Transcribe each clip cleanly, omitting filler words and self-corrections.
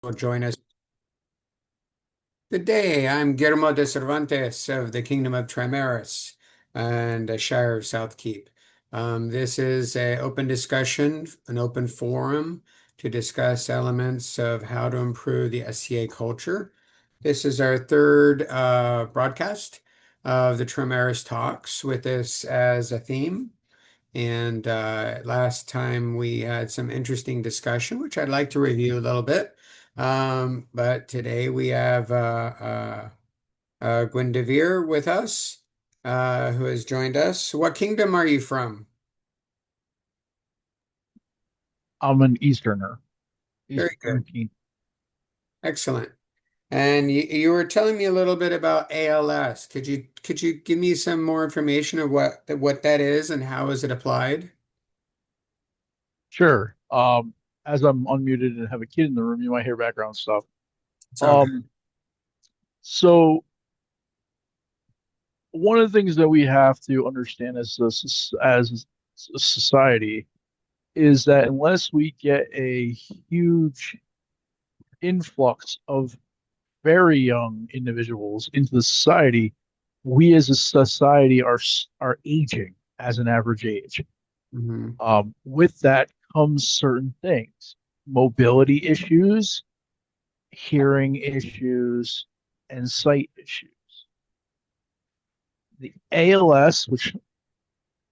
Will join us. Good day. I'm Guillermo de Cervantes of the Kingdom of Trimaris and the Shire of South Keep. This is an open discussion, an open forum to discuss elements of how to improve the SCA culture. This is our third broadcast of the Trimaris Talks with this as a theme. And last time we had some interesting discussion, which I'd like to review a little bit. But today we have Gwendevere with us, who has joined us. What kingdom are you from? I'm an Easterner, Very good. Eastern King. Excellent. And you were telling me a little bit about ALS. Could you give me some more information of what that is and how is it applied? Sure. As I'm unmuted and have a kid in the room, you might hear background stuff. It's all good. Um, so one of the things that we have to understand as a society is that unless we get a huge influx of very young individuals into the society, we as a society are aging as an average age. Hmm. With that comes certain things, mobility issues, hearing issues, and sight issues. The ALS, which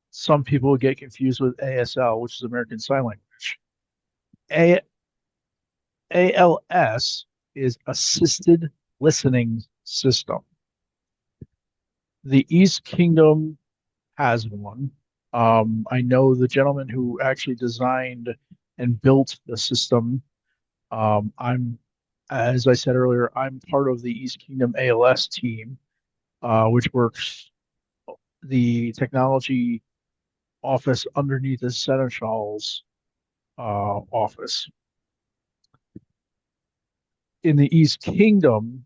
some people get confused with ASL, which is American Sign Language. A- ALS is assisted listening system. The East Kingdom has one. I know the gentleman who actually designed and built the system. I'm, as I said earlier, I'm part of the East Kingdom ALS team, which works the technology office underneath the Seneschal's office. In the East Kingdom,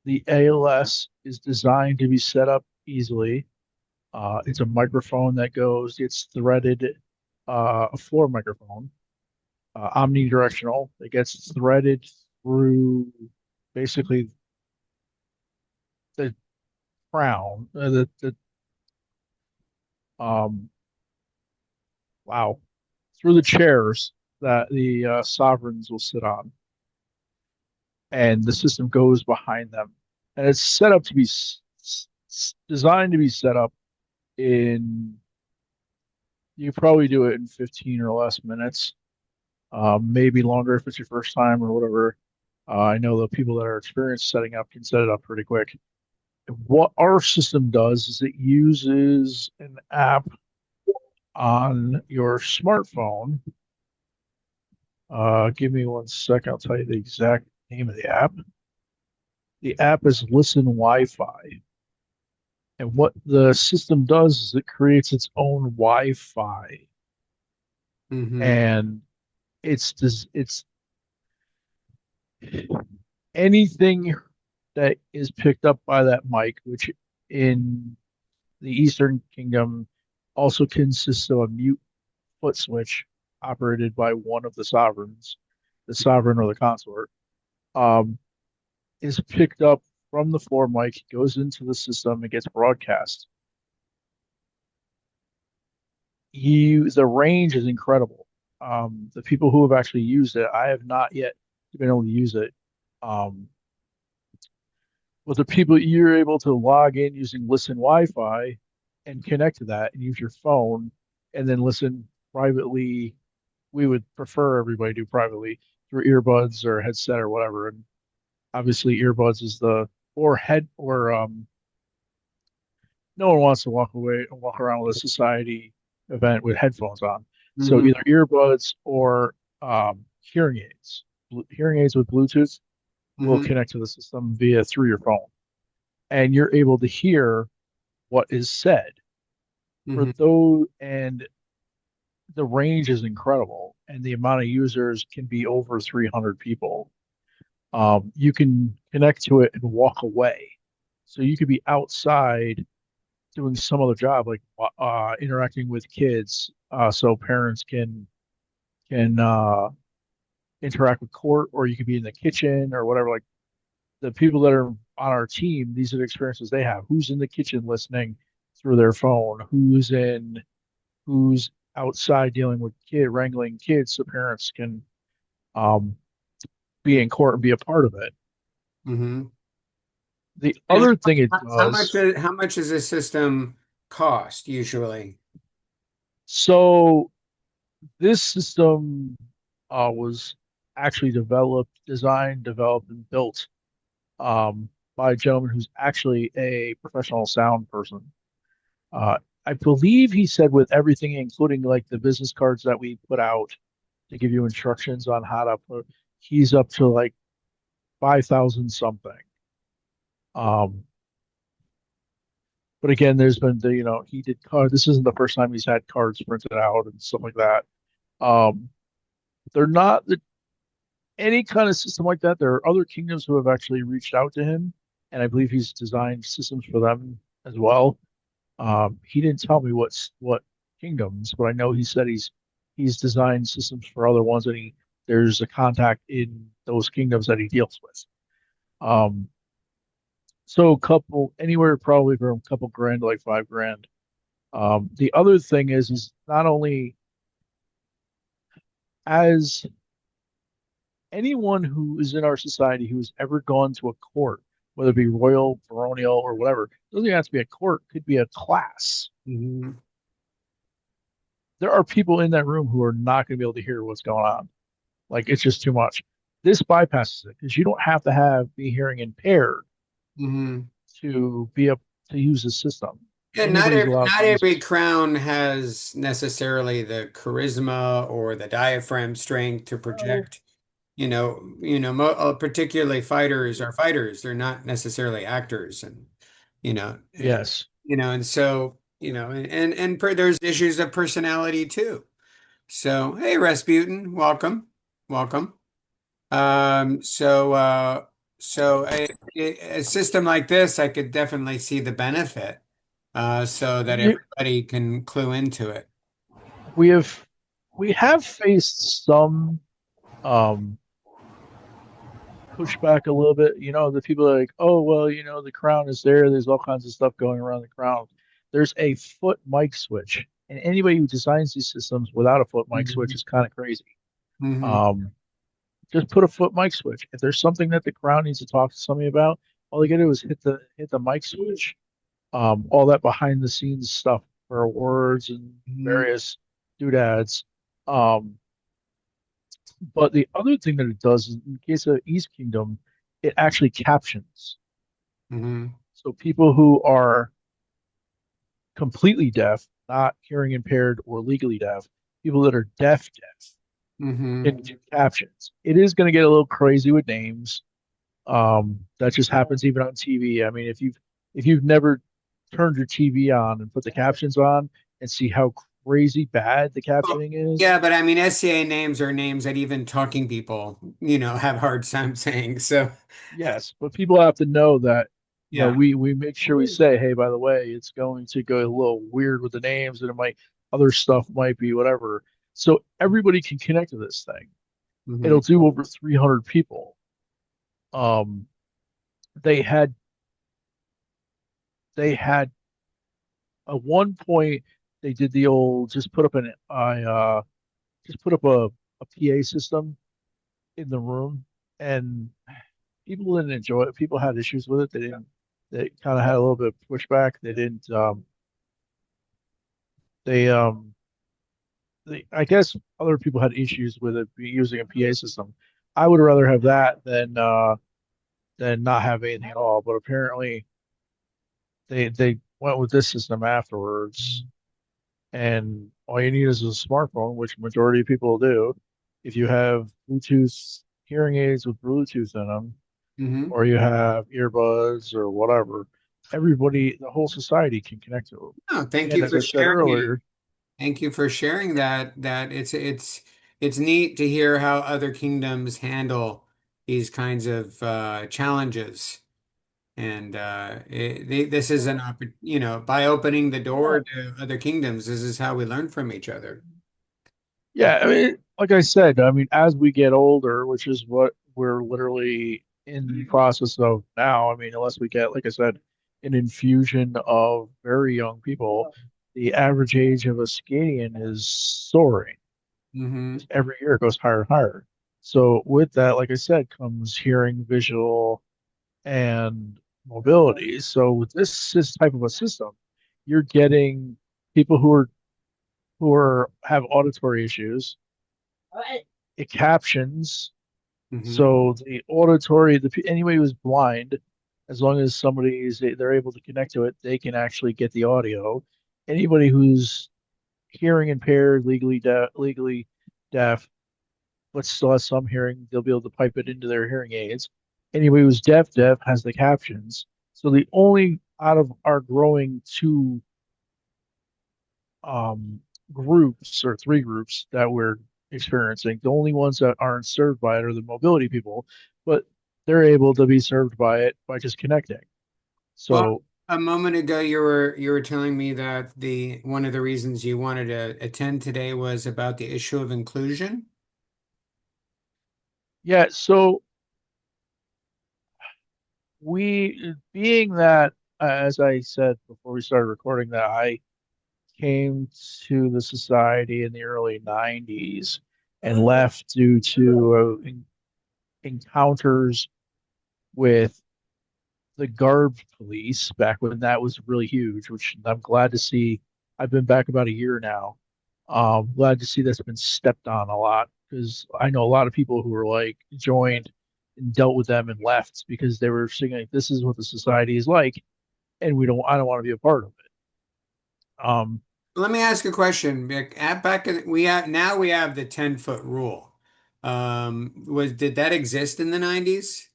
the ALS is designed to be set up easily. It's a microphone that goes, it's threaded, a floor microphone, omnidirectional. It gets threaded through basically the crown, um, wow, through the chairs that the sovereigns will sit on, and the system goes behind them, and it's set up to be designed to be set up in. You probably do it in 15 or less minutes, maybe longer if it's your first time or whatever. I know the people that are experienced setting up can set it up pretty quick. What our system does is it uses an app on your smartphone. Give me one sec. I'll tell you the exact name of the app. The app is Listen Wi-Fi. And what the system does is it creates its own Wi-Fi. Hmm. And it's anything that is picked up by that mic, which in the Eastern Kingdom also consists of a mute foot switch operated by one of the sovereigns, the sovereign or the consort, um, is picked up from the floor mic, goes into the system, and gets broadcast. The range is incredible. The people who have actually used it, I have not yet been able to use it. Um, but the people you're able to log in using Listen Wi-Fi and connect to that and use your phone and then listen privately. We would prefer everybody do privately through earbuds or headset or whatever. And obviously, earbuds is the or head or no one wants to walk around with a society event with headphones on. So Hmm. either earbuds or hearing aids. Hearing aids with Bluetooth will Hmm. connect to the system via through your phone, and you're able to hear what is said. For Hmm. those, and the range is incredible, and the amount of users can be over 300 people. You can connect to it and walk away, so you could be outside doing some other job like interacting with kids, so parents can interact with court, or you could be in the kitchen or whatever. Like the people that are on our team, these are the experiences they have. Who's in the kitchen listening through their phone? Who's outside dealing with wrangling kids so parents can um, be in court and be a part of it. Mm-hmm. The And other thing it much does, how much does this system cost usually? so this system was actually designed, developed, and built um, by a gentleman who's actually a professional sound person. Uh, I believe he said with everything, including like the business cards that we put out to give you instructions on how to put, he's up to like 5,000 something. Um, but again, there's been he did card. This isn't the first time he's had cards printed out and stuff like that. Um, they're not any kind of system like that. There are other kingdoms who have actually reached out to him, and I believe he's designed systems for them as well. He didn't tell me what kingdoms, but I know he said he's designed systems for other ones, and there's a contact in those kingdoms that he deals with. Um, so a couple anywhere probably from a couple grand to like 5 grand. The other thing is not only as anyone who is in our society who has ever gone to a court, whether it be royal, baronial, or whatever, doesn't even have to be a court, could be a class. Mm-hmm. There are people in that room who are not going to be able to hear what's going on. Like it's just too much. This bypasses it because you don't have to be hearing impaired Mm-hmm. to be able to use the system. Yeah, Anybody's allowed to not use every it. crown has necessarily the charisma or the diaphragm strength to Oh, project. Particularly fighters are fighters. They're not necessarily actors, and you know, eh, yes. and so there's issues of personality too. So, hey, Rasputin, welcome, welcome. Um, so, uh, a system like this, I could definitely see the benefit, so that We everybody can clue into it. we have we have faced some um pushback a little bit. The people are like, oh, well, the crown is there. There's all kinds of stuff going around the crown. There's a foot mic switch. And anybody who designs these systems without a foot mic switch Hmm. is kind of crazy. Hmm. Um, just put a foot mic switch. If there's something that the crown needs to talk to somebody about, all they gotta do is hit the mic switch. All that behind the scenes stuff for words and Hmm. various doodads. Um, but the other thing that it does is in case of East Kingdom, it actually captions. Hmm. So people who are completely deaf, not hearing impaired or legally deaf, people that are deaf Hmm. can do captions. It is going to get a little crazy with names. That just happens even on TV. I mean, if you've never turned your TV on and put the captions on and see how crazy bad the Well, captioning is, yeah, but I mean, SCA names are names that even talking people, have hard time saying. So, yes, but people have to know that, yeah. we make sure we say, hey, by the way, it's going to go a little weird with the names and it might other stuff might be whatever. So everybody can connect to this thing. Hmm. It'll do over 300 people. Um, they had they had at one point they did the old just put up a PA system in the room, and people didn't enjoy it. People had issues with it. They kind of had a little bit of pushback. They didn't they I guess other people had issues with it using a PA system. I would rather have that than not have anything at all. But apparently they went with this system afterwards, and all you need is a smartphone, which majority of people do. If you have Bluetooth hearing aids with Bluetooth in them, Hmm. or you have earbuds or whatever, everybody, the whole society can connect to them. Oh, thank And you as for I said sharing. earlier, Thank you for sharing that. It's neat to hear how other kingdoms handle these kinds of challenges. And this is an by opening the door well, to other kingdoms, this is how we learn from each other. yeah, I mean, like I said, I mean, as we get older, which is what we're literally in the process of now, I mean, unless we get, like I said, an infusion of very young people, the average age of a Scadian is soaring. Hmm. Just every year it goes higher and higher. So with that, like I said, comes hearing, visual, and mobility. So with this type of a system, you're getting people who are have auditory issues. It captions, Hmm. so the auditory, anybody who's blind, as long as they're able to connect to it, they can actually get the audio. Anybody who's hearing impaired, legally deaf, but still has some hearing, they'll be able to pipe it into their hearing aids. Anybody who's deaf has the captions. So the only out of our growing two um, groups or three groups that we're experiencing. The only ones that aren't served by it are the mobility people, but they're able to be served by it by just connecting. Well, So a moment ago you were telling me that the one of the reasons you wanted to attend today was about the issue of inclusion. yeah, so we being that as I said before we started recording that I came to the society in the early 90s and left due to encounters with the garb police back when that was really huge, which I'm glad to see. I've been back about a year now. Glad to see that's been stepped on a lot because I know a lot of people who were like joined and dealt with them and left because they were saying like, this is what the society is like, and I don't want to be a part of it. Let me ask a question. Back in, we have the 10-foot rule. Did that exist in the 90s?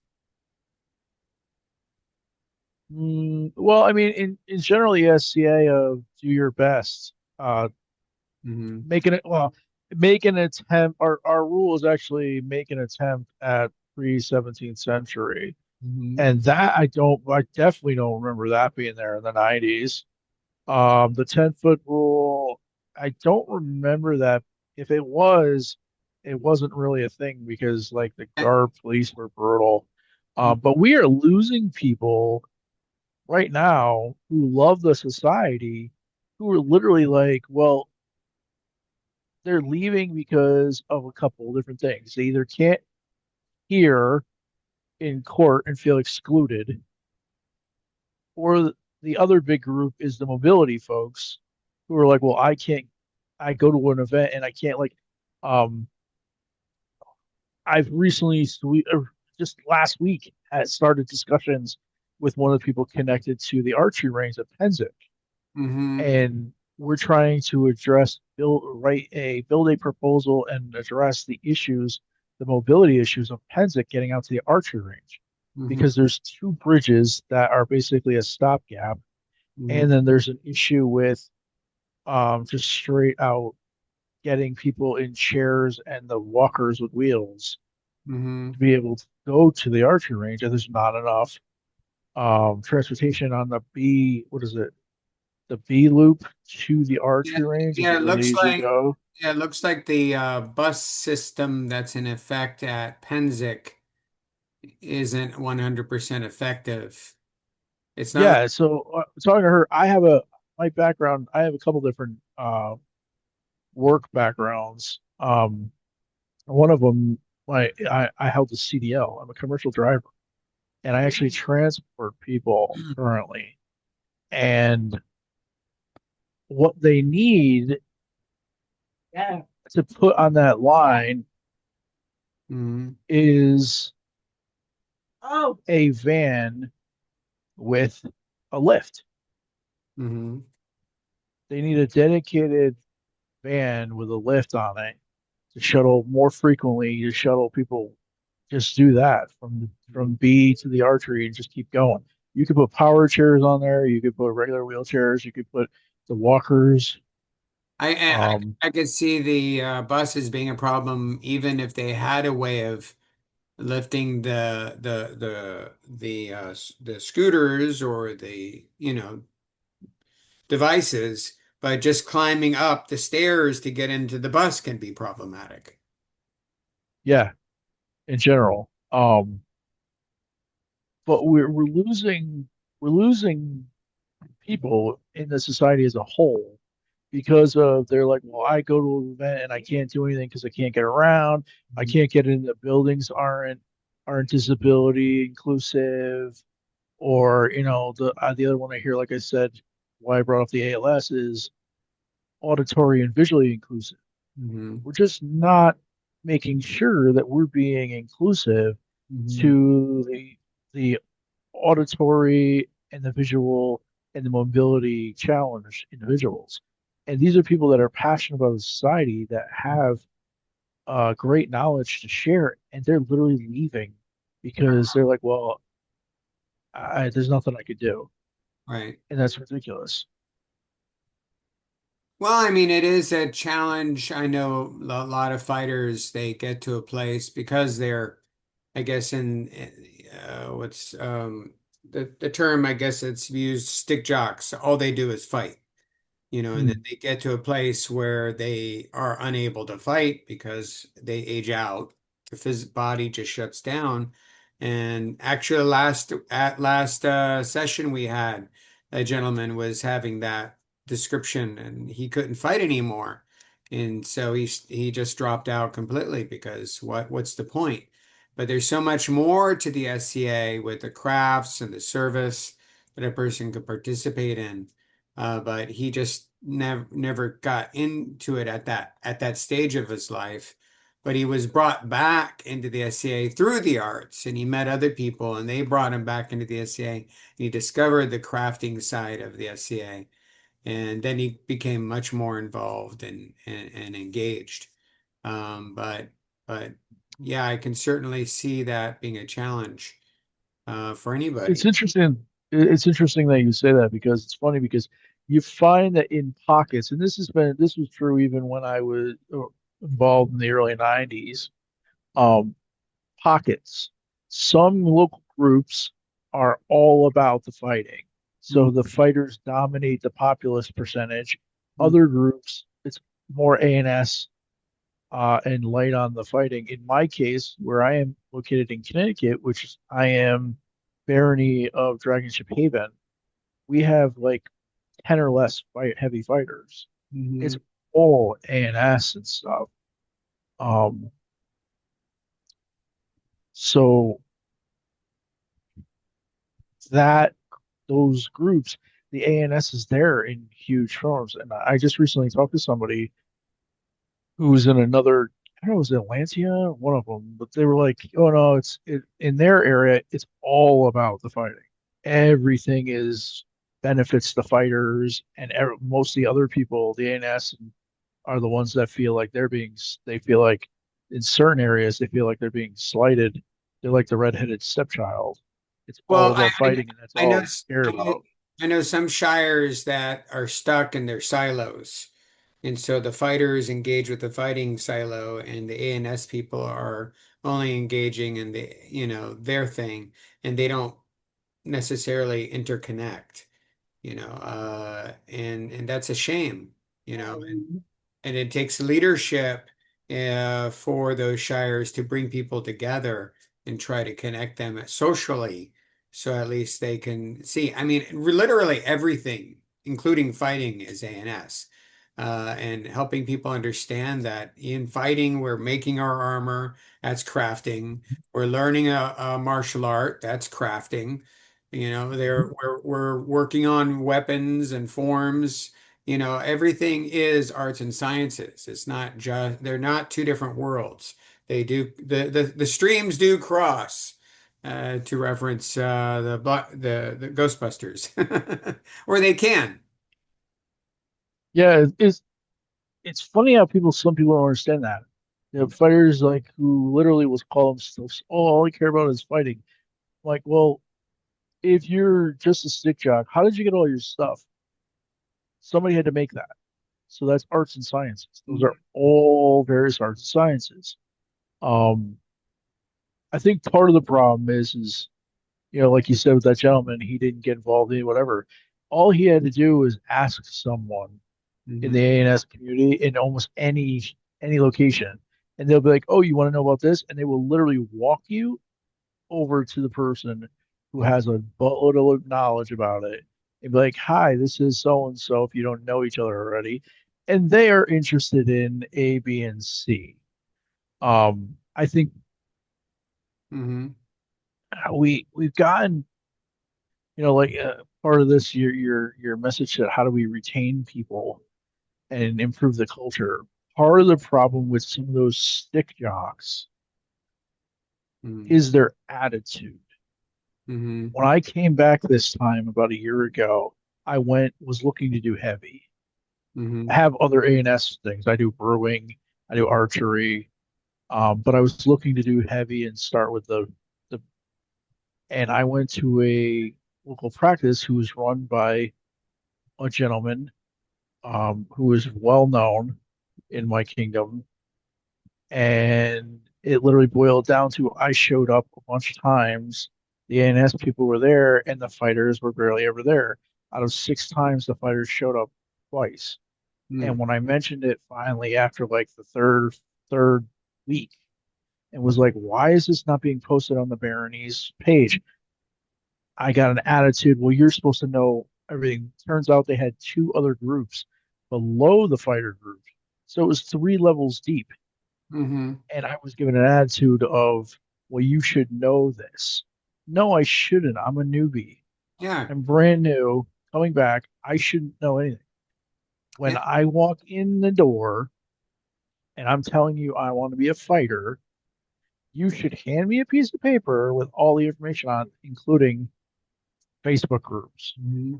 Well, I mean, in general, the SCA of do your best. Hmm. Making it well, make an attempt. Our rule is actually make an attempt at pre-17th century, Hmm. and I definitely don't remember that being there in the 90s. The 10-foot rule, I don't remember that. If it was, it wasn't really a thing because like the guard police were brutal. But we are losing people right now who love the society, who are literally like, well, they're leaving because of a couple of different things. They either can't hear in court and feel excluded, or the other big group is the mobility folks who are like, well, I can't, I go to an event and I can't like, um, I've recently, just last week, had started discussions with one of the people connected to the archery range at Penzic, Hmm. and we're trying to build a proposal and address the issues, the mobility issues of Penzic getting out to the archery range, Hmm. because there's two bridges that are basically a stopgap, Hmm. and then there's an issue with just straight out getting people in chairs and the walkers with wheels Hmm. to be able to go to the archery range, and there's not enough transportation on the B, what is it, the B loop to the Yeah, archery range, which yeah, is where they usually go. it looks like the bus system that's in effect at Penzic isn't 100% effective. It's not like, Yeah, so talking to her, I have a my background. I have a couple different work backgrounds. One of them, I held a CDL. I'm a commercial driver, and I actually transport people currently. And what they need to put on that line Mhm. is a van with a lift. Mhm. They need a dedicated van with a lift on it to shuttle more frequently, to shuttle people, just do that from B to the archery and just keep going. You could put power chairs on there, you could put regular wheelchairs, you could put the walkers. Um, I could see the buses being a problem even if they had a way of lifting the scooters or the devices, but just climbing up the stairs to get into the bus can be problematic. Yeah, in general. But we're losing people in the society as a whole because of they're like, well, I go to an event and I can't do anything because I can't get around. I Mhm. can't get in. The buildings aren't disability inclusive, or the other one I hear, like I said, why I brought up the ALS is auditory and visually inclusive. Mhm. We're just not making sure that we're being inclusive Mhm. to the auditory and the visual and the mobility challenged individuals. And these are people that are passionate about the society that have great knowledge to share, and they're literally leaving because they're like, well, there's nothing I could do. Right. And that's ridiculous. Well, I mean, it is a challenge. I know a lot of fighters, they get to a place because they're, I guess, in what's the term, I guess it's used, stick jocks. All they do is fight. And then Mm. they get to a place where they are unable to fight because they age out. The body just shuts down. And actually, last session we had, a gentleman was having that description, and he couldn't fight anymore, and so he just dropped out completely because what's the point? But there's so much more to the SCA with the crafts and the service that a person could participate in, but he just never got into it at that stage of his life. But he was brought back into the SCA through the arts, and he met other people, and they brought him back into the SCA, and he discovered the crafting side of the SCA, and then he became much more involved and engaged. But but yeah, I can certainly see that being a challenge for It's anybody. interesting. It's interesting that you say that because it's funny because you find that in pockets, and this was true even when I was involved in the early '90s. Um, Pockets. Some local groups are all about the fighting. So the fighters dominate the populace percentage. Mhm. Other groups, it's more ANS and light on the fighting. In my case, where I am located in Connecticut, which I am barony of Dragonship Haven, we have like 10 or less heavy fighters. It's Mhm. all ANS and stuff. Um, so that those groups, the ANS is there in huge forms. And I just recently talked to somebody who was in another, I don't know, was it Lancia, one of them, but they were like, oh no, in their area, it's all about the fighting. Everything is benefits the fighters, and most of the other people, the ANS, are the ones that feel like they feel like in certain areas, they feel like they're being slighted. They're like the redheaded stepchild. It's all Well, about fighting, and that's I know all they care I know about. I know some shires that are stuck in their silos. And so the fighters engage with the fighting silo, and the ANS people are only engaging in their thing, and they don't necessarily interconnect, and that's a shame, and it takes leadership for those shires to bring people together and try to connect them socially, so at least they can see. I mean, literally everything, including fighting, is ANS. And helping people understand that in fighting, we're making our armor, that's crafting. We're learning a martial art, that's crafting. We're working on weapons and forms. Everything is arts and sciences. It's not just, they're not two different worlds. The streams do cross, to reference the Ghostbusters, or they can. Yeah, it's funny how some people don't understand that. Fighters like who literally was call themselves, oh, all I care about is fighting. Like, well, if you're just a stick jock, how did you get all your stuff? Somebody had to make that. So that's arts and sciences. Those are all various arts and sciences. Um, I think part of the problem is like you said with that gentleman, he didn't get involved in whatever. All he had to do was ask someone in Mhm. the ANS community in almost any location. and they'll be like, "Oh, you want to know about this?" And they will literally walk you over to the person who has a boatload of knowledge about it and be like, "Hi, this is so and so," if you don't know each other already, and they are interested in A, B, and C. I think Mm-hmm. we've gotten, like part of this your message said, how do we retain people and improve the culture? Part of the problem with some of those stick jocks is their attitude. Mm-hmm. When I came back this time about a year ago, was looking to do heavy. I Mm-hmm. have other A&S things. I do brewing, I do archery, but I was looking to do heavy and start with the. And I went to a local practice who was run by a gentleman who is well known in my kingdom, and it literally boiled down to I showed up a bunch of times. The ANS people were there, and the fighters were barely ever there. Out of 6 times, the fighters showed up twice. And Mm-hmm. when I mentioned it finally after like the third week, and was like, "Why is this not being posted on the Baronies page?" I got an attitude. Well, you're supposed to know everything. Turns out they had 2 other groups below the fighter group, so it was 3 levels deep. Mm-hmm. And I was given an attitude of, well, you should know this. No, I shouldn't. I'm a newbie. Yeah. I'm brand new, coming back. I shouldn't know anything. When Yeah. I walk in the door and I'm telling you I want to be a fighter, you should hand me a piece of paper with all the information on, including Facebook groups. Mm-hmm.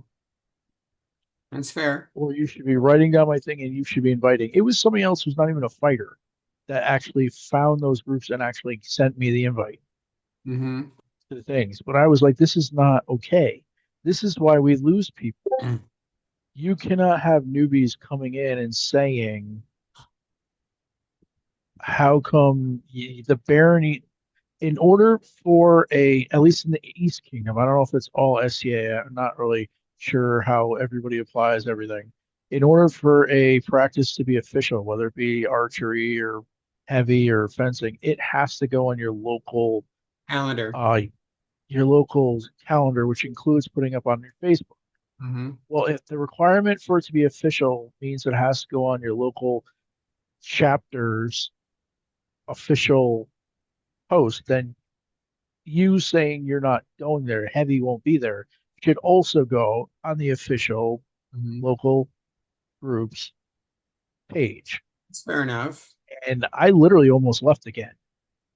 That's fair. Or you should be writing down my thing and you should be inviting. It was somebody else who's not even a fighter that actually found those groups and actually sent me the invite Mm-hmm. to the things. But I was like, this is not okay. This is why we lose people. You cannot have newbies coming in and saying, how come the barony, in order for at least in the East Kingdom, I don't know if it's all SCA, I'm not really sure how everybody applies everything. In order for a practice to be official, whether it be archery or heavy or fencing, it has to go on Calendar. uh, your local calendar, which includes putting up on your Facebook. Mm-hmm. Well, if the requirement for it to be official means it has to go on your local chapter's official post, then you saying you're not going there, heavy won't be there, should also go on the official Mm-hmm. local groups page. That's fair enough. And I literally almost left again.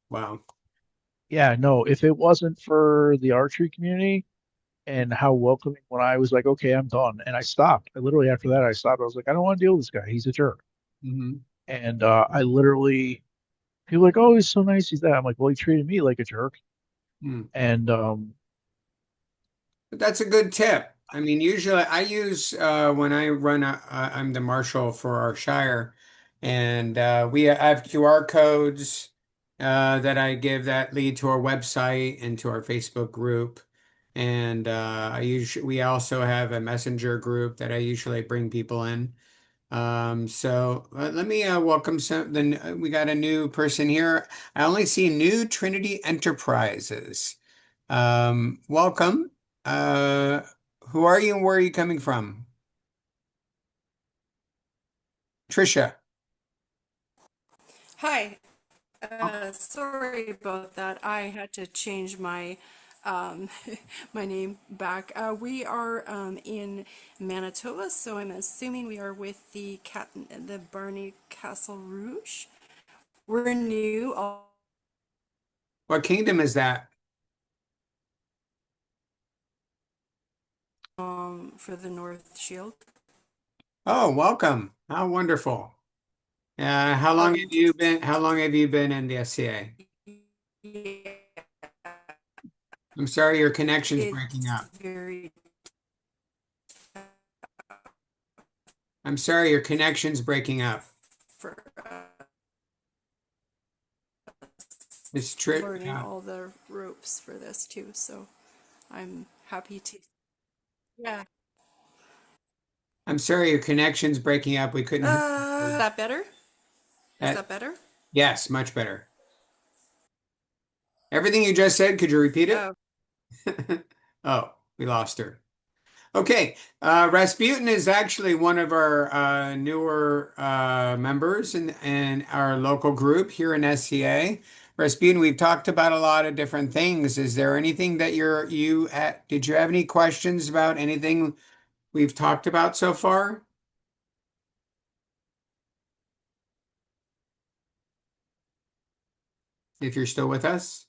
Wow. Yeah, no, if it wasn't for the archery community and how welcoming when I was like, okay, I'm done. And I stopped. I literally after that I stopped. I was like, I don't want to deal with this guy. He's a jerk. Mm-hmm. And I literally people are like, oh, he's so nice. He's that. I'm like, well, he treated me like a jerk. Mm. And But that's a good tip. I mean, usually I use when I run I'm the marshal for our shire, and I have QR codes that I give that lead to our website and to our Facebook group. And we also have a messenger group that I usually bring people in. So let me welcome we got a new person here. I only see New Trinity Enterprises. Welcome. Uh, who are you and where are you coming from? Trisha. Hi, sorry about that. I had to change my um, my name back. We are in Manitoba, so I'm assuming we are with the Barney Castle Rouge. We're new What kingdom is that? for the North Shield. Oh, welcome. How wonderful. Um, How long have you been in the SCA? yeah, I'm sorry, your connection's breaking it's up. very I'm sorry, your connection's breaking up. for It's learning all the ropes for this too. So I'm happy to. Yeah. I'm sorry, your connection's breaking up. We couldn't hear you. Is that better? Is That, that better? Yes, much better. Everything you just said, could you repeat it? Oh, Oh, we lost her. Okay, Rasputin is actually one of our newer members in our local group here in SCA. Rasputin, we've talked about a lot of different things. Is there anything that did you have any questions about anything we've talked about so far? If you're still with us?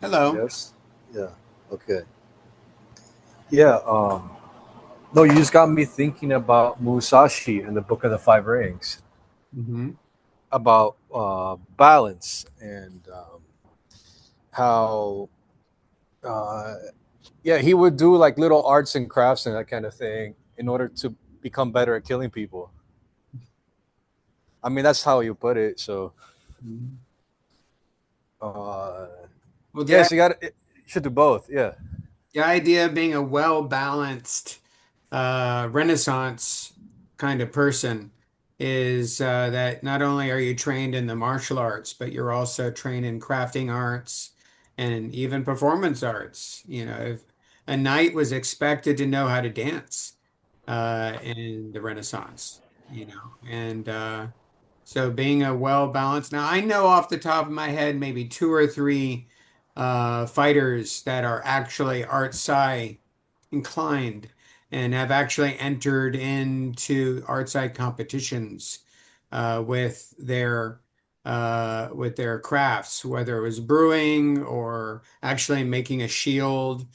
Hello. Yes. Yeah. Okay. Yeah. No, you just got me thinking about Musashi and the Book of the Five Rings, Hmm. about balance and how, uh, yeah, he would do like little arts and crafts and that kind of thing in order to become better at killing people. I mean, that's how you put it. So, uh, Well, yes, you should do both. Yeah. the idea of being a well-balanced Renaissance kind of person is that not only are you trained in the martial arts, but you're also trained in crafting arts and even performance arts. You know, if a knight was expected to know how to dance in the Renaissance, and so being a well-balanced. Now, I know off the top of my head maybe two or three fighters that are actually art sci inclined and have actually entered into art side competitions with their crafts, whether it was brewing or actually making a shield.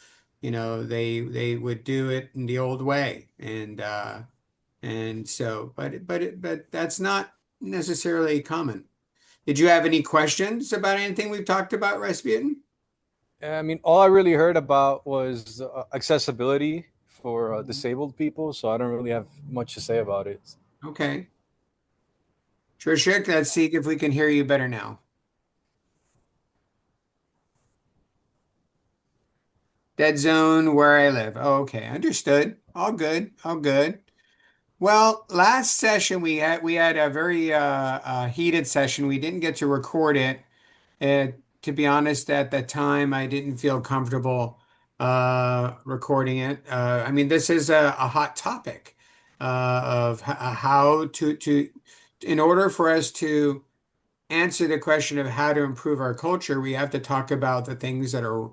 They would do it in the old way, and so, but that's not necessarily common. Did you have any questions about anything we've talked about, Rasputin? I mean, all I really heard about was accessibility for Mhm. disabled people, so I don't really have much to say about it. Okay. Trishik, let's see if we can hear you better now. Dead zone where I live. Oh, okay, understood. All good. All good. Well, last session we had a very heated session. We didn't get to record it. Uh, to be honest, at the time, I didn't feel comfortable recording it. I mean, this is a hot topic of how in order for us to answer the question of how to improve our culture, we have to talk about the things that are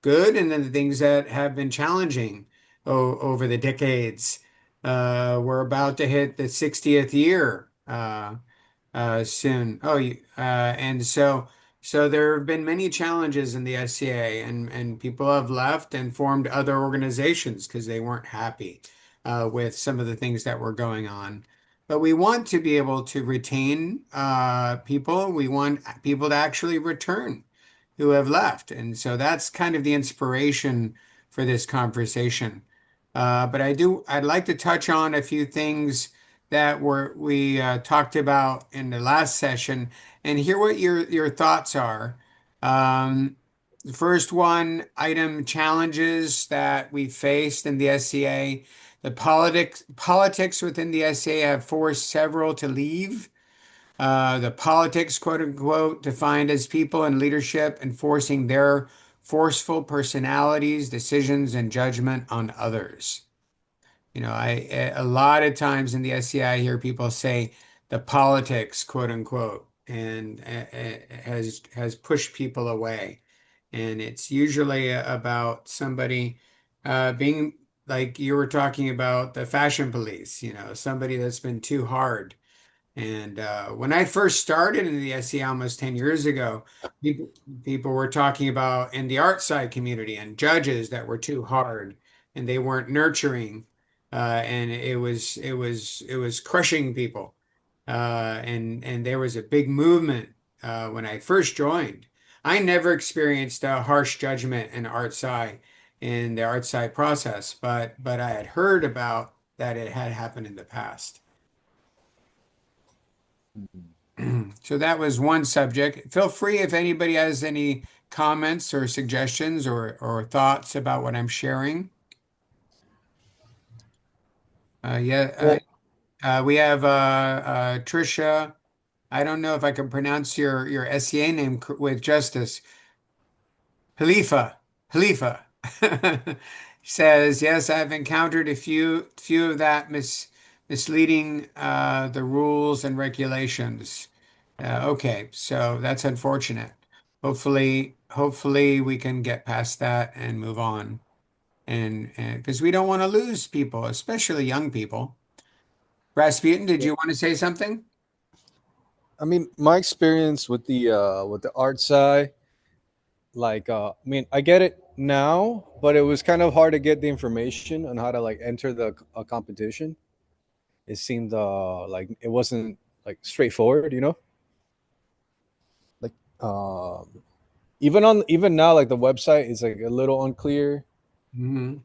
good and then the things that have been challenging over the decades. We're about to hit the 60th year soon. And so there have been many challenges in the SCA, and people have left and formed other organizations because they weren't happy with some of the things that were going on. But we want to be able to retain people. We want people to actually return who have left. And so that's kind of the inspiration for this conversation. But I'd like to touch on a few things that we talked about in the last session and hear what your thoughts are. The first one item challenges that we faced in the SCA. The politics within the SCA have forced several to leave. The politics, quote unquote, defined as people in leadership enforcing their forceful personalities, decisions, and judgment on others. A lot of times in the SCI, I hear people say the politics, quote unquote, and has pushed people away. And it's usually about somebody being like you were talking about the fashion police, somebody that's been too hard. And when I first started in the SCI almost 10 years ago, people, people were talking about in the art side community and judges that were too hard and they weren't nurturing. And it was crushing people. And there was a big movement when I first joined. I never experienced a harsh judgment in the art side process, but I had heard about that it had happened in the past. So that was one subject. Feel free if anybody has any comments or suggestions or thoughts about what I'm sharing. Yeah, Well, we have Trisha. I don't know if I can pronounce your SCA name with justice. Halifa says, yes, I've encountered a few of that misleading the rules and regulations. Okay, so that's unfortunate. Hopefully we can get past that and move on. And because we don't want to lose people, especially young people. Rasputin, did you want to say something? I mean, my experience with the art side, I mean, I get it now, but it was kind of hard to get the information on how to like enter the a competition. It seemed like it wasn't like straightforward, you know. Like even now, like the website is like a little unclear. Mhm.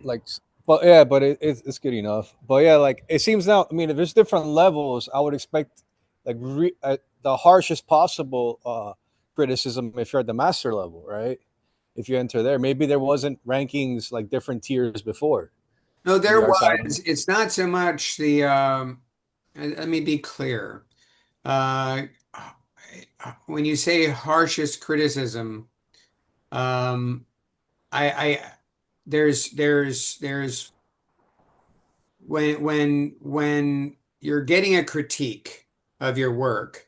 Like, but yeah, but it's good enough. But yeah, like it seems now. I mean, if there's different levels, I would expect like the harshest possible criticism if you're at the master level, right? If you enter there, maybe there wasn't rankings like different tiers before No, in there the art side. I don't was. know. It's not so much the, let me be clear. Uh, when you say harshest criticism, um, I there's when you're getting a critique of your work,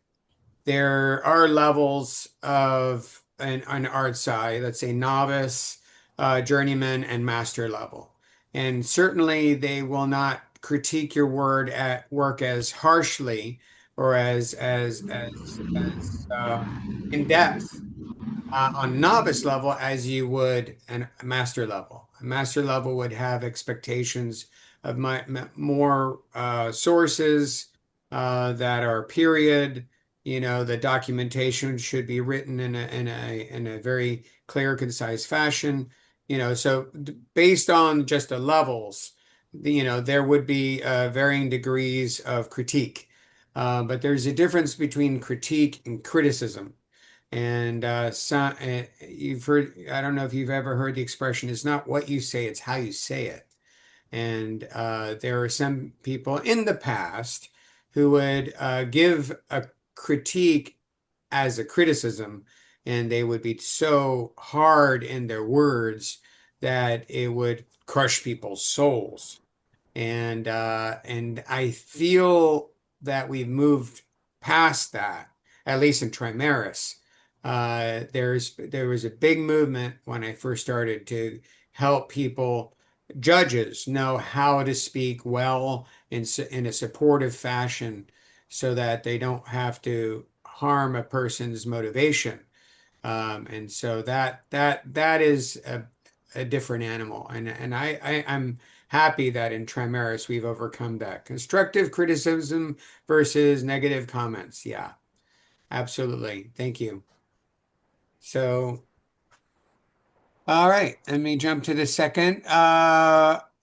there are levels of an art side, let's say novice, journeyman, and master level. And certainly they will not critique your word at work as harshly or as in depth on novice level as you would a master level. A master level would have expectations of more sources that are period. You know, the documentation should be written in a very clear, concise fashion. You know, so based on just the levels, there would be varying degrees of critique. But there's a difference between critique and criticism. And you've heard, I don't know if you've ever heard the expression, it's not what you say, it's how you say it. And there are some people in the past who would give a critique as a criticism, and they would be so hard in their words that it would crush people's souls. And I feel that we've moved past that, at least in Trimaris. There was a big movement when I first started to help people, judges, know how to speak well in a supportive fashion so that they don't have to harm a person's motivation. And so that is a different animal. I'm happy that in Trimaris we've overcome that. Constructive criticism versus negative comments. Yeah, absolutely. Thank you. So, all right, let me jump to the second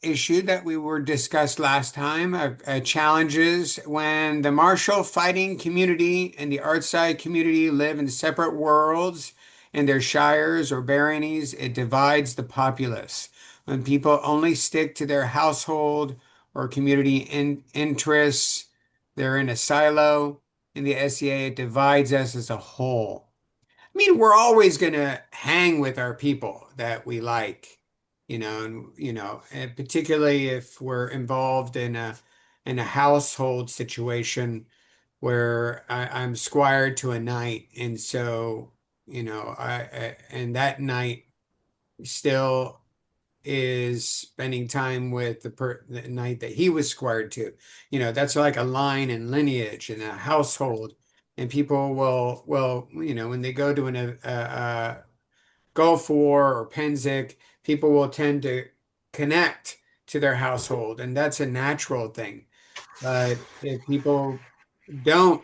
issue that we were discussed last time. Challenges when the martial fighting community and the artside community live in separate worlds in their shires or baronies, it divides the populace. When people only stick to their household or community interests, they're in a silo. In the SCA, it divides us as a whole. I mean, we're always going to hang with our people that we like, and particularly if we're involved in a household situation where I'm squired to a knight, and so and that knight still is spending time with the knight that he was squired to. That's like a line and lineage in a household. And people will, when they go to a Gulf War or Pennsic, people will tend to connect to their household, and that's a natural thing. But if people don't,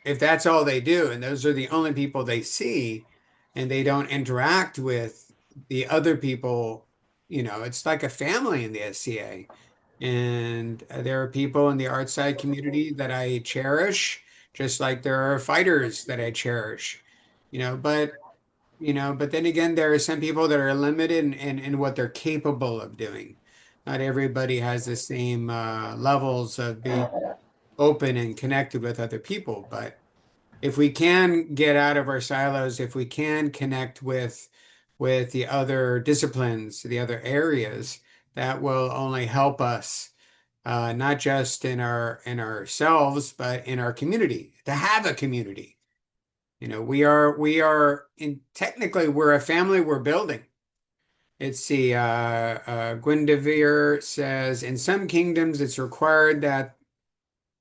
if that's all they do, and those are the only people they see, and they don't interact with the other people, it's like a family in the SCA. And there are people in the art side community that I cherish, just like there are fighters that I cherish, but then again, there are some people that are limited in what they're capable of doing. Not everybody has the same levels of being open and connected with other people. But if we can get out of our silos, if we can connect with the other disciplines, the other areas, that will only help us, not just in ourselves, but in our community, to have a community. We are in technically we're a family we're building. It's the Gwendevere says in some kingdoms it's required that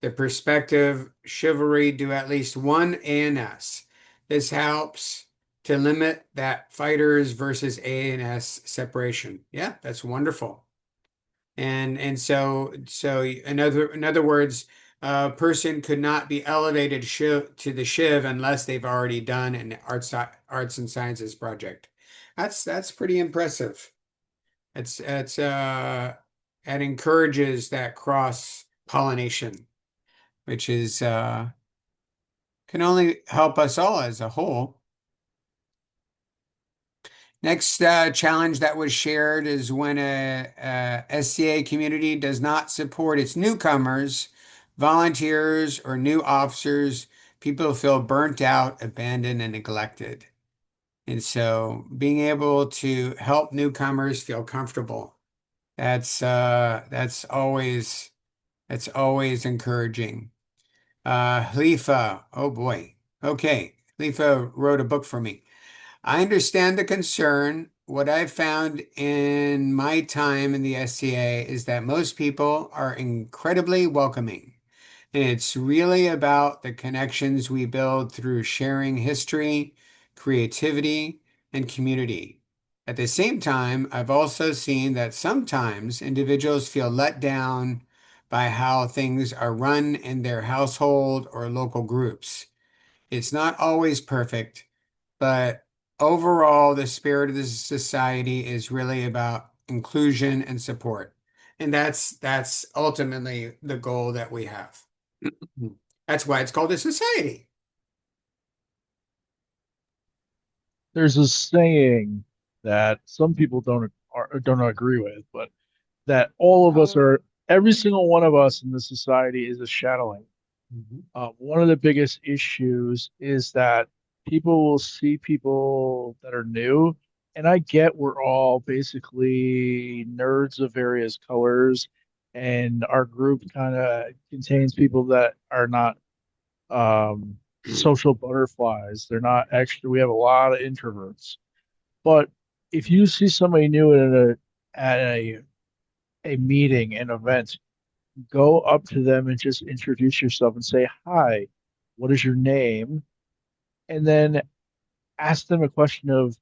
the perspective chivalry do at least one ANS. This helps to limit that fighters versus ANS separation. Yeah, that's wonderful. And so in other words, a person could not be elevated to the Shiv unless they've already done an arts and sciences project. That's pretty impressive. It encourages that cross pollination, which is can only help us all as a whole. Next challenge that was shared is when a SCA community does not support its newcomers, volunteers, or new officers, people feel burnt out, abandoned, and neglected. And so being able to help newcomers feel comfortable, that's always encouraging. Khalifa, oh boy. Okay, Khalifa wrote a book for me. I understand the concern. What I've found in my time in the SCA is that most people are incredibly welcoming. And it's really about the connections we build through sharing history, creativity, and community. At the same time, I've also seen that sometimes individuals feel let down by how things are run in their household or local groups. It's not always perfect, but overall, the spirit of the society is really about inclusion and support. And that's ultimately the goal that we have. That's why it's called a society. There's a saying that some people don't agree with, but that all of us are, every single one of us in the society is a shadowling. Mhm. One of the biggest issues is that people will see people that are new, and I get we're all basically nerds of various colors, and our group kind of contains people that are not social butterflies. They're not actually, we have a lot of introverts. But if you see somebody new at a meeting, an event, go up to them and just introduce yourself and say, "Hi, what is your name?" And then ask them a question of,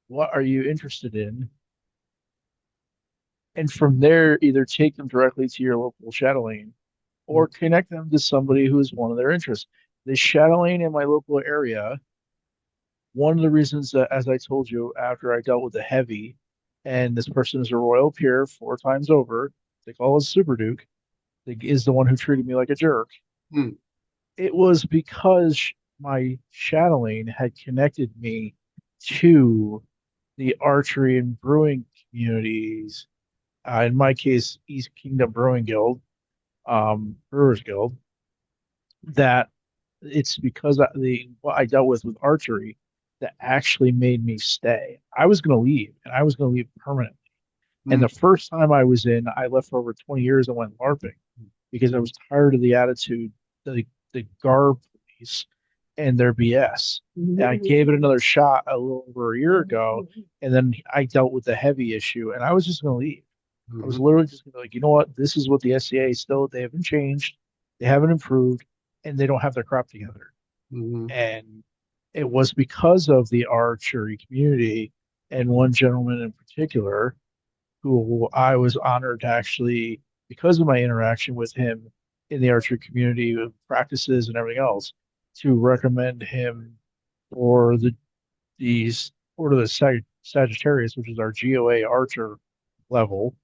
"What are you interested in?" And from there, either take them directly to your local shadowing or connect them to somebody who is one of their interests. The shadowing in my local area, one of the reasons that, as I told you, after I dealt with the heavy, and this person is a royal peer 4 times over, they call us Super Duke, is the one who treated me like a jerk. Hmm. It was because my shadowing had connected me to the archery and brewing communities. In my case, East Kingdom Brewing Guild, Brewers Guild. That it's because the what I dealt with archery that actually made me stay. I was going to leave, and I was going to leave permanently. And Hmm. the first time I was in, I left for over 20 years and went LARPing because I was tired of the attitude, the garb police and their BS. And I gave it another shot a little over a year ago, and then I dealt with the heavy issue, and I was just going to leave. I was Mhm. literally just going to be like, you know what? This is what the SCA still, they haven't changed, they haven't improved, and they don't have their crap together. Mhm. And it was because of the archery community and one gentleman in particular who I was honored to actually, because of my interaction with him in the archery community with practices and everything else, to recommend him for these Order of the Sagittarius, which is our GOA archer level,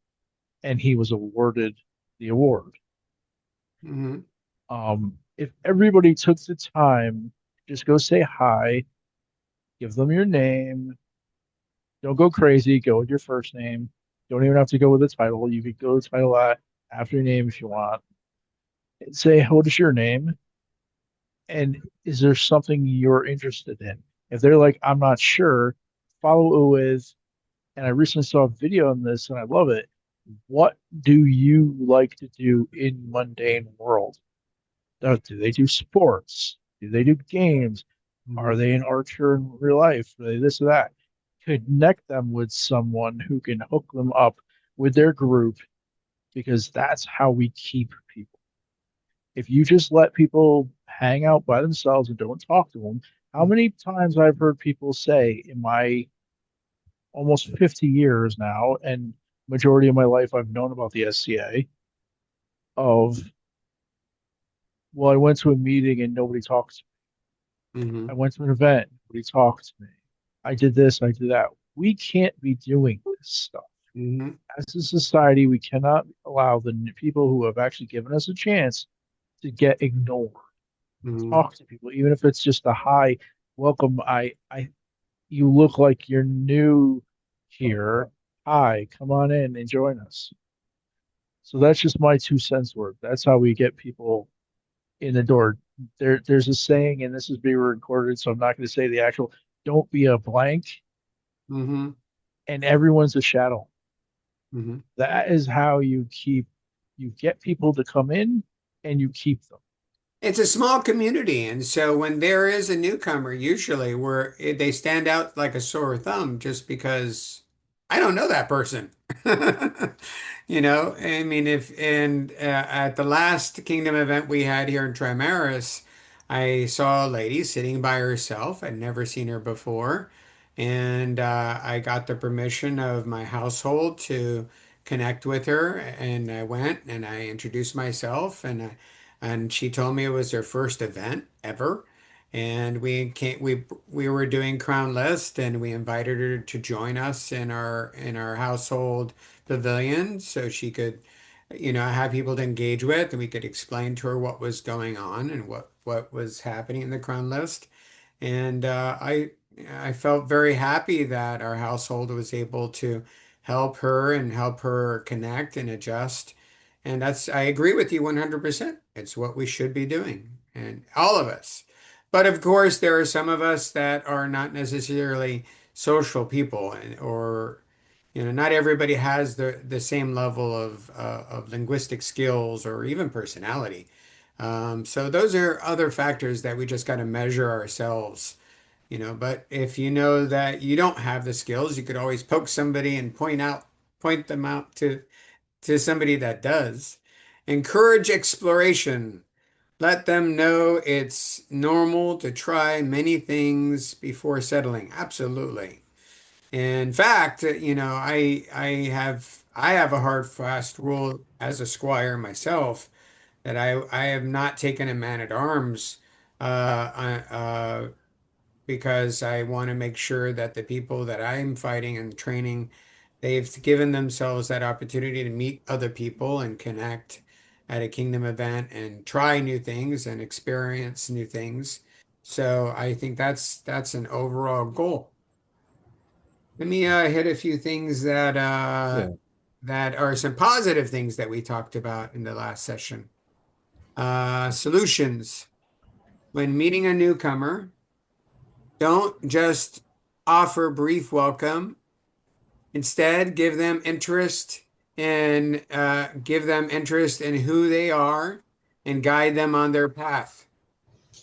and he was awarded the award. Mhm. If everybody took the time, just go say hi, give them your name, don't go crazy, go with your first name, Don't even have to go with the title. You could go with the title after your name if you want. And say, what is your name? And is there something you're interested in? If they're like, I'm not sure, follow it with, and I recently saw a video on this and I love it. What do you like to do in mundane world? Do they do sports? Do they do games? Are Mhm. they an archer in real life? Are they this or that? Connect them with someone who can hook them up with their group because that's how we keep people. If you just let people hang out by themselves and don't talk to them, how many times I've heard people say in my almost 50 years now, and majority of my life I've known about the SCA of, well, I went to a meeting and nobody talked to me. I Mhm. went to an event, nobody talked to me. I did this, I did that. We can't be doing this stuff. Mhm. As a society, we cannot allow the people who have actually given us a chance to get ignored. Mhm. Talk to people, even if it's just a hi, welcome. You look like you're new here. Hi, come on in and join us. So that's just my 2 cents worth. That's how we get people in the door. There's a saying, and this is being recorded, so I'm not going to say the actual. Don't be a blank, Mhm. and everyone's a shadow. Mhm. That is how you get people to come in, and you keep them. It's a small community, and so when there is a newcomer, usually where they stand out like a sore thumb just because I don't know that person. I mean, if and at the last Kingdom event we had here in Trimaris, I saw a lady sitting by herself. I'd never seen her before, and I got the permission of my household to connect with her, and I went and I introduced myself, and she told me it was her first event ever. And we were doing Crown List, and we invited her to join us in our household pavilion so she could, have people to engage with, and we could explain to her what was going on and what was happening in the Crown List. And I felt very happy that our household was able to help her and help her connect and adjust. And I agree with you 100%. It's what we should be doing, and all of us. But of course, there are some of us that are not necessarily social people, or not everybody has the same level of linguistic skills or even personality. So those are other factors that we just got to measure ourselves. But if you know that you don't have the skills, you could always poke somebody and point them out to somebody that does. Encourage exploration. Let them know it's normal to try many things before settling. Absolutely. In fact, I have a hard fast rule as a squire myself that I have not taken a man at arms because I want to make sure that the people that I'm fighting and training, they've given themselves that opportunity to meet other people and connect at a kingdom event and try new things and experience new things. So I think that's an overall goal. Let me hit a few things Yeah. that are some positive things that we talked about in the last session. Solutions. When meeting a newcomer, don't just offer brief welcome. Instead, give them interest in who they are and guide them on their path.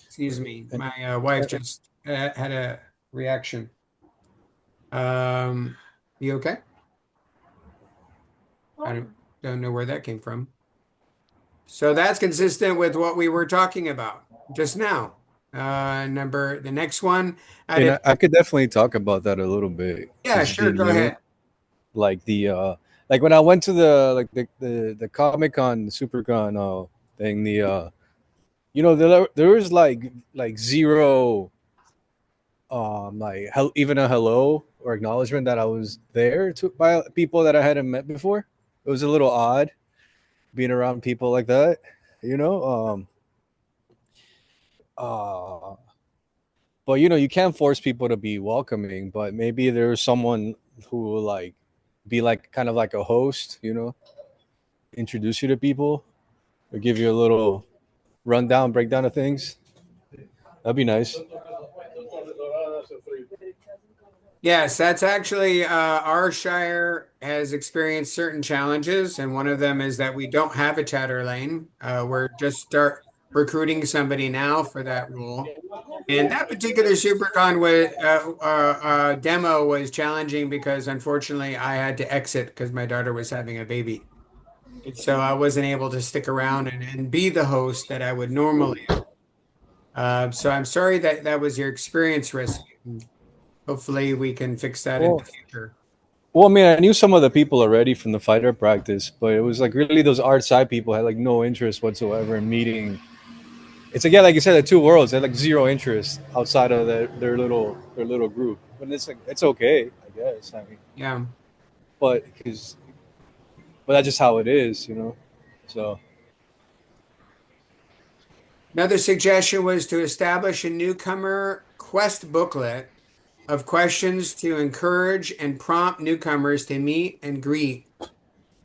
Excuse Right. me, my wife just had a reaction. Um, you okay? I don't know where that came from. So that's consistent with what we were talking about just now. The next one, I And did. I could definitely talk about that a little bit Yeah, because sure, go ahead. like the like when I went to the Comic Con SuperCon thing, there was like zero even a hello or acknowledgement that I was there to by people that I hadn't met before. It was a little odd being around people like that, you know. Uh, but you can't force people to be welcoming. But maybe there's someone who like be like kind of like a host, introduce you to people or give you a little rundown, breakdown of things. That'd be nice. Yes, that's actually our shire has experienced certain challenges, and one of them is that we don't have a chatter lane. We're just start recruiting somebody now for that role. And that particular SuperCon demo was challenging because unfortunately I had to exit because my daughter was having a baby. And so I wasn't able to stick around and be the host that I would normally. So I'm sorry that that was your experience, Risk. Hopefully we can fix that in the Well, future. well, I mean, I knew some of the people already from the fighter practice, but it was like really those art side people had like no interest whatsoever in meeting. It's again, like you said, the two worlds. They had like zero interest outside of their little group. But it's like it's okay, I guess. I mean, Yeah. but that's just how it is. So Another suggestion was to establish a newcomer quest booklet of questions to encourage and prompt newcomers to meet and greet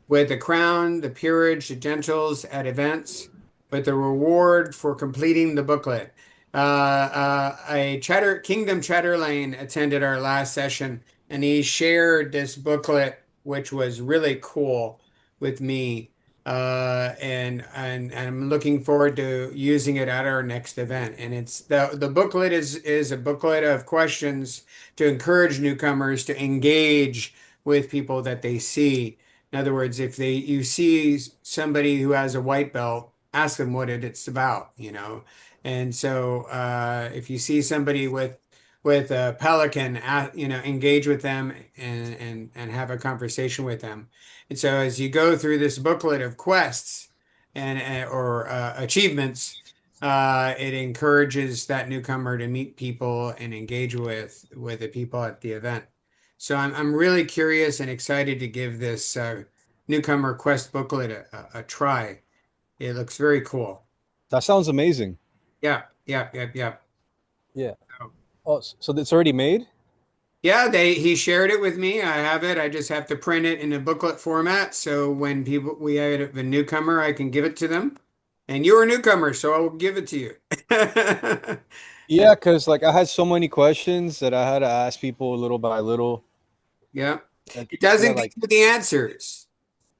with the crown, the peerage, the gentles at events, with the reward for completing the booklet. A Chatter Kingdom Chatterlane attended our last session, and he shared this booklet, which was really cool, with me. And I'm looking forward to using it at our next event. And it's the booklet is a booklet of questions to encourage newcomers to engage with people that they see. In other words, if you see somebody who has a white belt, ask them what it's about. And so if you see somebody with a pelican, engage with them and have a conversation with them. And so as you go through this booklet of quests or achievements, it encourages that newcomer to meet people and engage with the people at the event. So I'm really curious and excited to give this newcomer quest booklet a try. It looks very cool. that sounds amazing. Yeah, yeah, yeah, yeah. Yeah. So, Oh, so it's already made? yeah, he shared it with me. I have it. I just have to print it in a booklet format. So when we have a newcomer, I can give it to them. And you're a newcomer, so I will give it to you. Yeah, because like I had so many questions that I had to ask people little by little. Yeah. That, It doesn't that give like you the answers.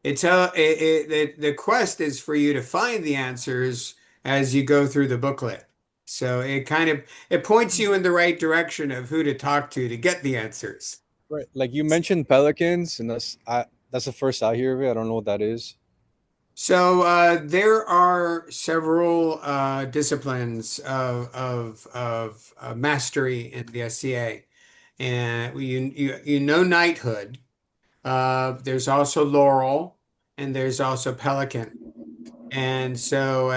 The quest is for you to find the answers as you go through the booklet. So it points you in the right direction of who to talk to get the answers. right, like you mentioned pelicans, and that's the first I hear of it. I don't know what that is. So there are several disciplines of mastery in the SCA, and you know knighthood. There's also laurel, and there's also pelican. And so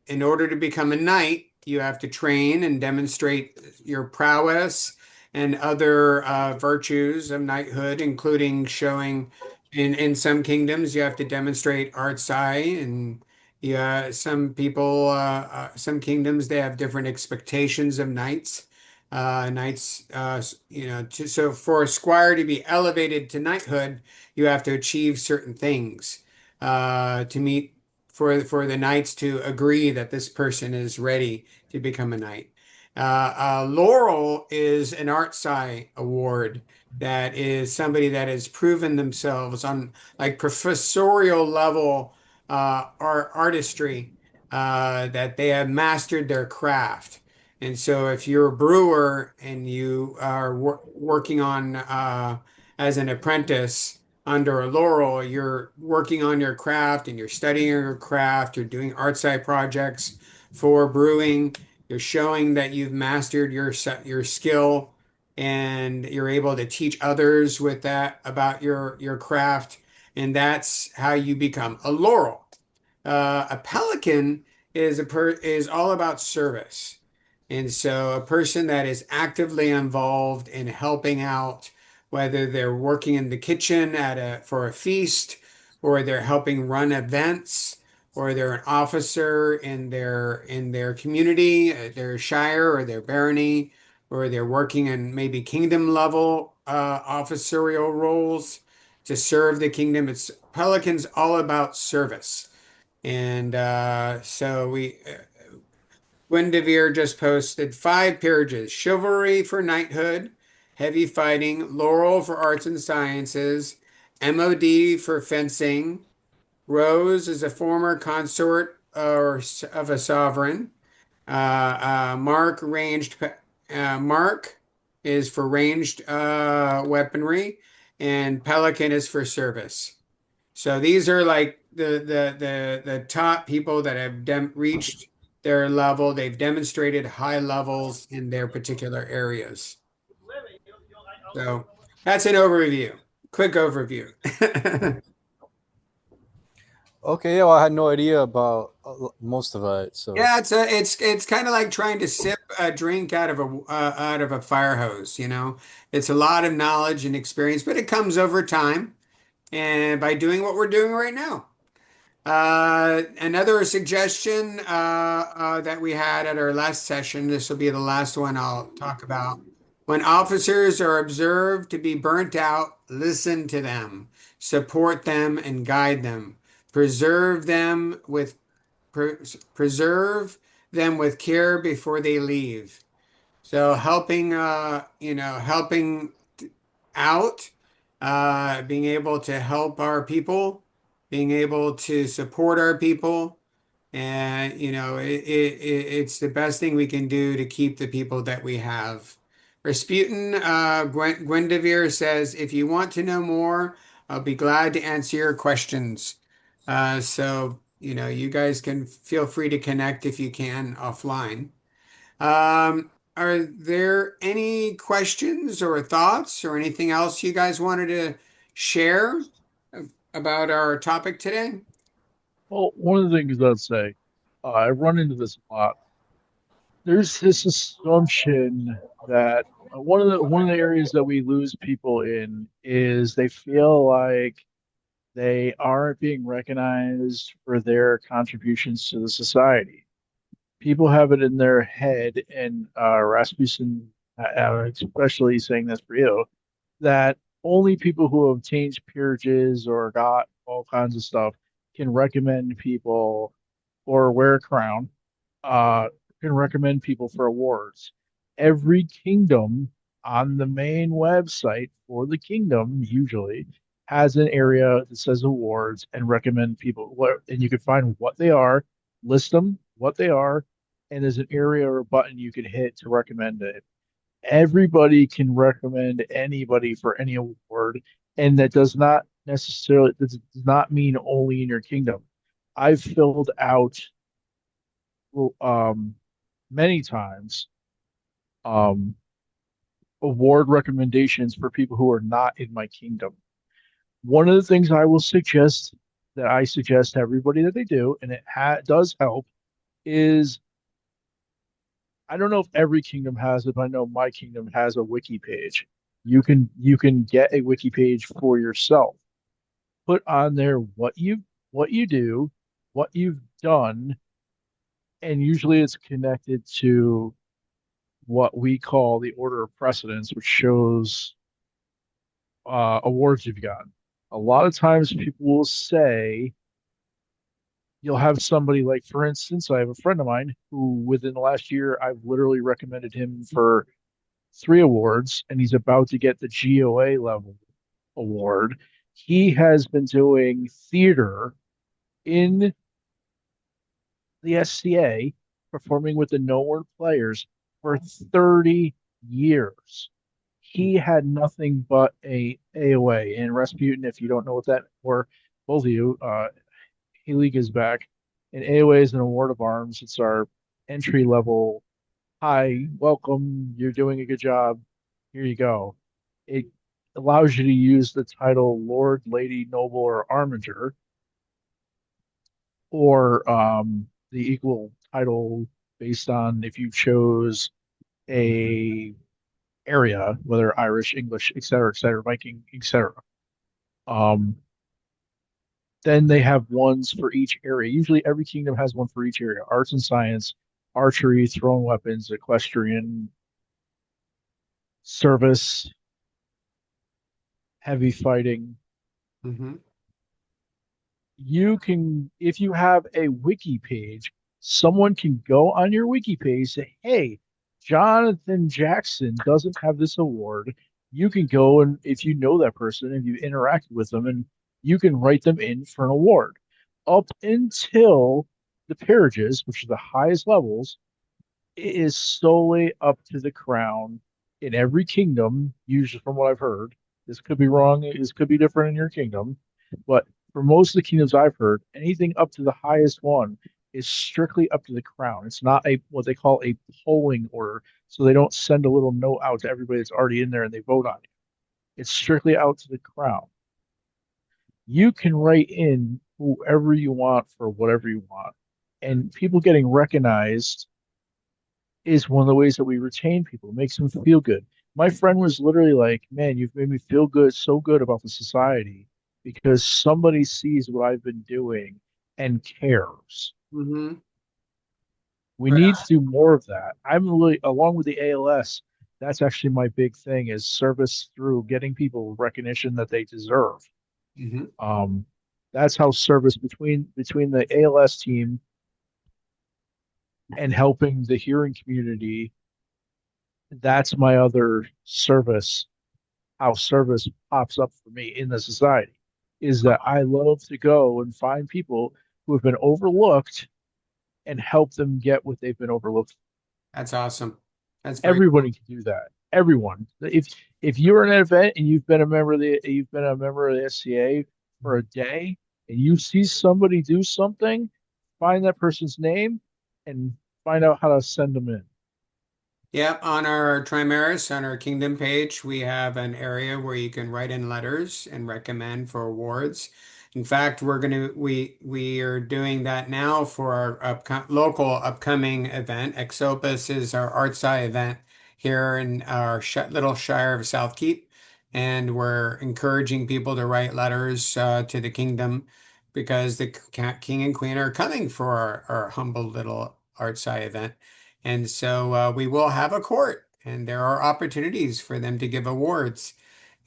in order to become a knight, you have to train and demonstrate your prowess and other virtues of knighthood, including showing in some kingdoms you have to demonstrate arts eye, and yeah, some kingdoms they have different expectations of knights. Knights, so for a squire to be elevated to knighthood, you have to achieve certain things to meet for the knights to agree that this person is ready to become a knight. Laurel is an ArtSci award that is somebody that has proven themselves on like professorial level artistry, that they have mastered their craft. And so if you're a brewer and you are working on as an apprentice, under a laurel, you're working on your craft and you're studying your craft, you're doing art side projects for brewing, you're showing that you've mastered your skill and you're able to teach others with that about your craft, and that's how you become a laurel. A pelican is all about service. And so a person that is actively involved in helping out, whether they're working in the kitchen for a feast, or they're helping run events, or they're an officer in their community, their shire or their barony, or they're working in maybe kingdom level officerial roles to serve the kingdom. It's Pelican's all about service. And so Gwendevere just posted 5 peerages: chivalry for knighthood, heavy fighting, laurel for arts and sciences, MOD for fencing. Rose is a former consort of a sovereign. Mark is for ranged weaponry, and Pelican is for service. So these are like the top people that have reached their level. They've demonstrated high levels in their particular areas. So that's an overview, quick overview. Okay, yeah, well, I had no idea about most of it. So Yeah, it's kind of like trying to sip a drink out of a fire hose, you know. It's a lot of knowledge and experience, but it comes over time and by doing what we're doing right now. Another suggestion that we had at our last session, this will be the last one I'll talk about. When officers are observed to be burnt out, listen to them, support them, and guide them. Preserve them with preserve them with care before they leave. So helping out, being able to help our people, being able to support our people. And, it's the best thing we can do to keep the people that we have. Rasputin, Gwendevere says, if you want to know more, I'll be glad to answer your questions. So, you guys can feel free to connect if you can offline. Are there any questions or thoughts or anything else you guys wanted to share about our topic today? Well, one of the things I'd say, I run into this a lot. There's this assumption that one of the areas that we lose people in is they feel like they aren't being recognized for their contributions to the society. People have it in their head, and Rasmussen, especially saying this for you, that only people who have changed peerages or got all kinds of stuff can recommend people or wear a crown, uh, can recommend people for awards. Every kingdom on the main website for the kingdom usually has an area that says awards and recommend people. And you can find what they are, list them, what they are, and there's an area or a button you can hit to recommend it. Everybody can recommend anybody for any award, and that does not mean only in your kingdom. I've filled out um, many times um, award recommendations for people who are not in my kingdom. One of the things I suggest to everybody that they do, and does help, is I don't know if every kingdom has it, but I know my kingdom has a wiki page. You can get a wiki page for yourself. Put on there what you do, what you've done, and usually it's connected to what we call the order of precedence, which shows awards you've gotten. A lot of times people will say you'll have somebody like, for instance, I have a friend of mine who within the last year, I've literally recommended him for 3 awards, and he's about to get the GOA level award. He has been doing theater in the SCA, performing with the No Word Players for 30 years. He had nothing but a AOA. And Rasputin, if you don't know what that, or both of you, League is back. And AOA is an award of arms. It's our entry level. Hi, welcome. You're doing a good job. Here you go. It allows you to use the title Lord, Lady, Noble, or Armiger, or the equal title based on if you chose a area, whether Irish, English, et cetera, Viking, etc. Um, then they have ones for each area. Usually, every kingdom has one for each area: arts and science, archery, thrown weapons, equestrian, service, heavy fighting. Hmm. You can, if you have a wiki page, someone can go on your wiki page, say, hey, Jonathan Jackson doesn't have this award. You can go, and if you know that person and you interacted with them, and you can write them in for an award up until the peerages, which are the highest levels. It is solely up to the crown in every kingdom, usually from what I've heard. This could be wrong, this could be different in your kingdom, but for most of the kingdoms I've heard, anything up to the highest one is strictly up to the crown. It's not a what they call a polling order, so they don't send a little note out to everybody that's already in there and they vote on it. It's strictly out to the crown. You can write in whoever you want for whatever you want, and people getting recognized is one of the ways that we retain people. It makes them feel good. My friend was literally like, "Man, you've made me feel good, so good about the society because somebody sees what I've been doing and cares." Hmm. We need to do more of that. I'm really, along with the ALS, that's actually my big thing is service through getting people recognition that they deserve. Hmm. Um, that's how service between the ALS team and helping the hearing community. That's my other service, how service pops up for me in the society is that I love to go and find people who have been overlooked and help them get what they've been overlooked. That's awesome. That's very Everybody cool. can do that. Everyone. If you're in an event and you've been a member of the SCA for a day and you see somebody do something, find that person's name and find out how to send them in. Yep, on our Trimaris, on our Kingdom page, we have an area where you can write in letters and recommend for awards. In fact, we are doing that now for our local upcoming event. Exopus is our Arts Eye event here in our little shire of South Keep, and we're encouraging people to write letters to the kingdom because the king and queen are coming for our humble little Arts Eye event. And so we will have a court, and there are opportunities for them to give awards.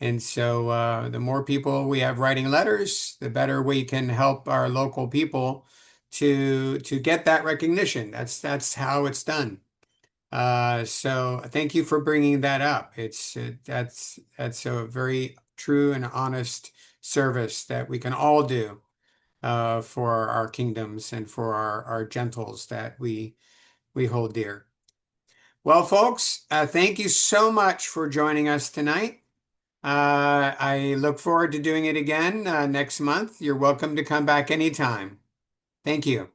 And so the more people we have writing letters, the better we can help our local people to get that recognition. That's how it's done. So thank you for bringing that up. It's that's a very true and honest service that we can all do for our kingdoms and for our gentles that we hold dear. Well, folks, thank you so much for joining us tonight. I look forward to doing it again next month. You're welcome to come back anytime. Thank you.